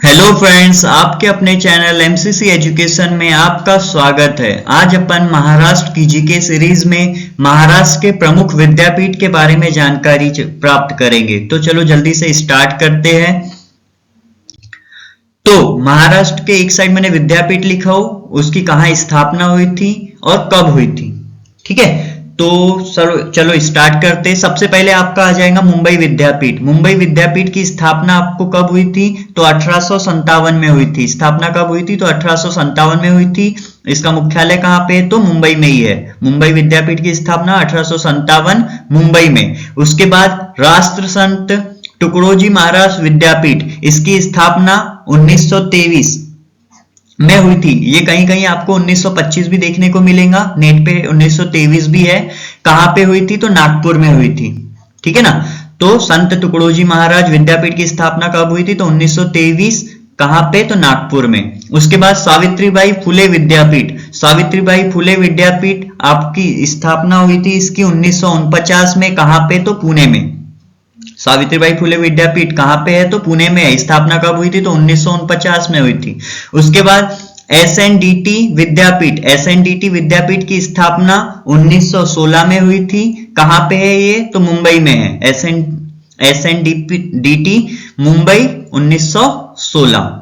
Hello friends, आपके अपने channel MCC education में आपका स्वागत है। आज अपन महाराष्ट्र की जीके सीरीज में महाराष्ट्र के प्रमुख विद्यापीठ के बारे में जानकारी प्राप्त करेंगे। तो चलो जल्दी से स्टार्ट करते हैं। तो महाराष्ट्र के एक साइड मैंने विद्यापीठ लिखा हो, उसकी कहाँ स्थापना हुई थी और कब हुई थी। ठीक है, तो चलो स्टार्ट करते हैं। सबसे पहले आपका आ जाएगा मुंबई विद्यापीठ। मुंबई विद्यापीठ की स्थापना आपको कब हुई थी? तो 1857 में हुई थी। स्थापना कब हुई थी? तो 1857 में हुई थी। इसका मुख्यालय कहाँ पे है? तो मुंबई में ही है। मुंबई विद्यापीठ की स्थापना 1857 मुंबई में। उसके बाद राष्ट्र संत तुकडोजी महाराज विद्यापीठ, इसकी स्थापना 1923 में हुई थी। ये कहीं कहीं आपको 1925 भी देखने को मिलेगा, नेट पे 1923 भी है। कहां पे हुई थी? तो नागपुर में हुई थी। ठीक है ना। तो संत तुकडोजी महाराज विद्यापीठ की स्थापना कब हुई थी? तो 1923। कहां पे? तो नागपुर में। उसके बाद सावित्रीबाई फुले विद्यापीठ। सावित्रीबाई फुले विद्यापीठ आपकी स्थापना हुई थी इसकी 1949 में। कहां पे? तो पुणे में। सावित्रीबाई फुले विद्यापीठ कहां पे है? तो पुणे में है। स्थापना कब हुई थी? तो 1949 में हुई थी। उसके बाद एसएनडीटी विद्यापीठ। एसएनडीटी विद्यापीठ की स्थापना 1916 में हुई थी। कहां पे है ये? तो मुंबई में है। एसएनडीटी मुंबई 1916।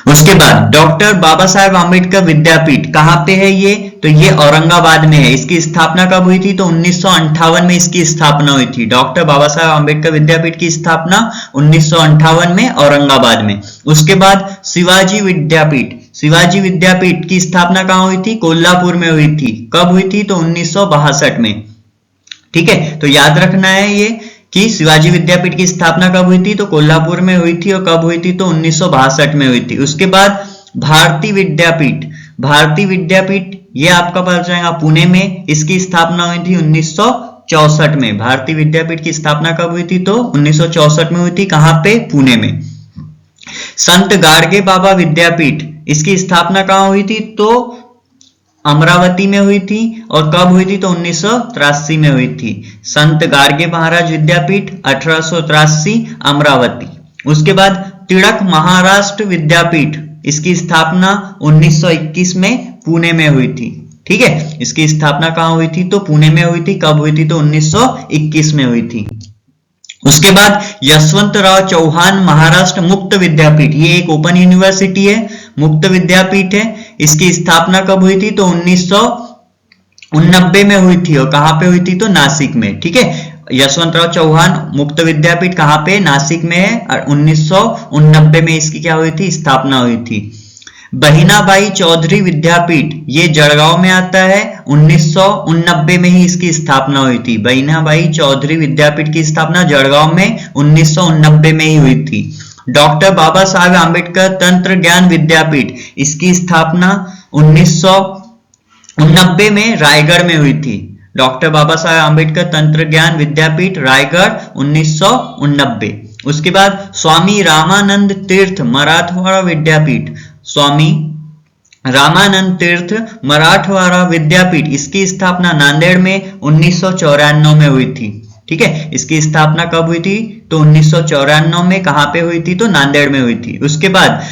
उसके बाद डॉक्टर बाबा साहेब आम्बेडकर विद्यापीठ कहां पे है ये? तो ये औरंगाबाद में है। इसकी स्थापना कब हुई थी? तो 1958 में इसकी स्थापना हुई थी। डॉक्टर बाबा साहेब आम्बेडकर विद्यापीठ की स्थापना 1958 में औरंगाबाद में। उसके बाद शिवाजी विद्यापीठ। शिवाजी विद्यापीठ की स्थापना कहां हुई थी? कोल्हापुर में हुई थी। कब हुई थी? तो 1962 में। ठीक है, तो याद रखना है ये कि शिवाजी विद्यापीठ की स्थापना कब हुई थी? तो कोल्हापुर में हुई थी। और कब हुई थी? तो 1962 में हुई थी। उसके बाद भारती विद्यापीठ। भारती विद्यापीठ ये आपका पता जाएगा पुणे में। इसकी स्थापना हुई थी 1964 में। भारती विद्यापीठ की स्थापना कब हुई थी? तो 1964 में हुई थी। कहां पे? पुणे में। संत गाडगे बाबा विद्यापीठ, इसकी स्थापना कहां हुई थी? तो अमरावती में हुई थी। और कब हुई थी? तो 1983 में हुई थी। संत गाडगे महाराज विद्यापीठ 1883 अमरावती। उसके बाद तिड़क महाराष्ट्र विद्यापीठ, इसकी स्थापना 1921 में पुणे में हुई थी। ठीक है, इसकी स्थापना कहां हुई थी? तो पुणे में हुई थी। कब हुई थी? तो 1921 में हुई थी। उसके बाद यशवंतराव चौहान महाराष्ट्र मुक्त विद्यापीठ, ये एक ओपन यूनिवर्सिटी है, मुक्त विद्यापीठ है। इसकी स्थापना कब हुई थी? तो 1989 में हुई थी। और कहां पे हुई थी? तो नासिक में। ठीक है, यशवंतराव चौहान मुक्त विद्यापीठ कहां पे? नासिक में है। और 1989 में इसकी क्या हुई थी? स्थापना हुई थी। बहिनाबाई चौधरी विद्यापीठ, ये जळगांव में आता है। 1989 में ही इसकी स्थापना हुई थी। बहिनाबाई चौधरी विद्यापीठ की स्थापना जळगांव में 1989 में ही हुई थी। डॉक्टर बाबा साहेब आम्बेडकर तंत्र ज्ञान विद्यापीठ, इसकी स्थापना 1989 में रायगढ़ में हुई थी। डॉक्टर बाबा साहेब आम्बेडकर तंत्र ज्ञान विद्यापीठ रायगढ़ 1989। उसके बाद स्वामी रामानंद तीर्थ मराठवाड़ा विद्यापीठ, स्वामी रामानंद तीर्थ मराठवाड़ा विद्यापीठ, इसकी स्थापना नांदेड़ में 1994 में हुई थी। ठीक है, इसकी स्थापना कब हुई थी? तो 1994 में। कहां पे हुई थी? तो नांदेड़ में हुई थी। उसके बाद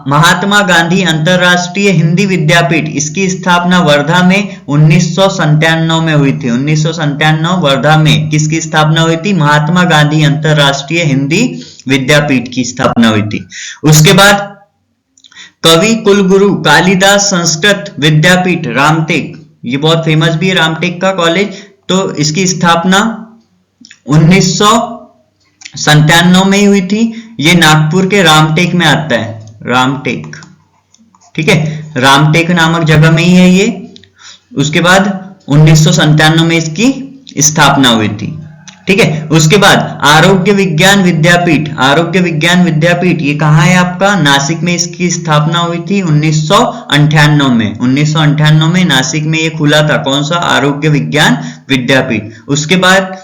महात्मा गांधी अंतरराष्ट्रीय हिंदी विद्यापीठ, इसकी स्थापना वर्धा में 1997 में हुई थी। 1997 वर्धा में किसकी स्थापना हुई थी? महात्मा गांधी अंतरराष्ट्रीय हिंदी विद्यापीठ की स्थापना हुई थी। उसके बाद कवि कुलगुरु कालिदास संस्कृत विद्यापीठ रामटेक, ये बहुत फेमस भी है रामटेक का कॉलेज। तो इसकी स्थापना 1997 में ही हुई थी। ये नागपुर के रामटेक में आता है, रामटेक। ठीक है, रामटेक नामक जगह में ही है ये। उसके बाद 1997 में इसकी स्थापना हुई थी। ठीक है, उसके बाद आरोग्य विज्ञान विद्यापीठ। आरोग्य विज्ञान विद्यापीठ ये कहाँ है आपका? नासिक में इसकी स्थापना हुई थी 1998 में। 1998 में नासिक में ये खुला था। कौन सा? आरोग्य विज्ञान विद्यापीठ। उसके बाद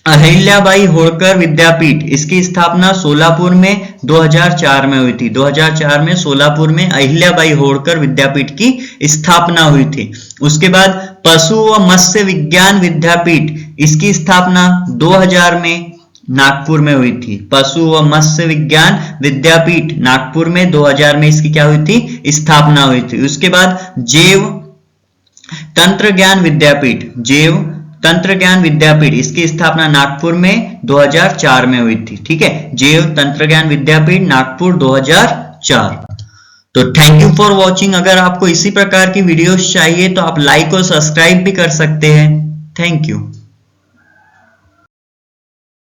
अहिल्याबाई होळकर विद्यापीठ, इसकी स्थापना सोलापुर में 2004 में हुई थी। 2004 में सोलापुर में अहिल्याबाई होळकर विद्यापीठ की स्थापना हुई थी। उसके बाद पशु व मत्स्य विज्ञान विद्यापीठ, इसकी स्थापना 2000 में नागपुर में हुई थी। पशु व मत्स्य विज्ञान विद्यापीठ नागपुर में 2000 में इसकी क्या हुई थी, स्थापना हुई थी। उसके बाद जैव तंत्र ज्ञान विद्यापीठ, जैव तंत्र ज्ञान विद्यापीठ, इसकी स्थापना नागपुर में 2004 में हुई थी। ठीक है, जैव तंत्र ज्ञान विद्यापीठ नागपुर 2004। तो थैंक यू फॉर वॉचिंग। अगर आपको इसी प्रकार की वीडियोस चाहिए तो आप लाइक और सब्सक्राइब भी कर सकते हैं। Thank you.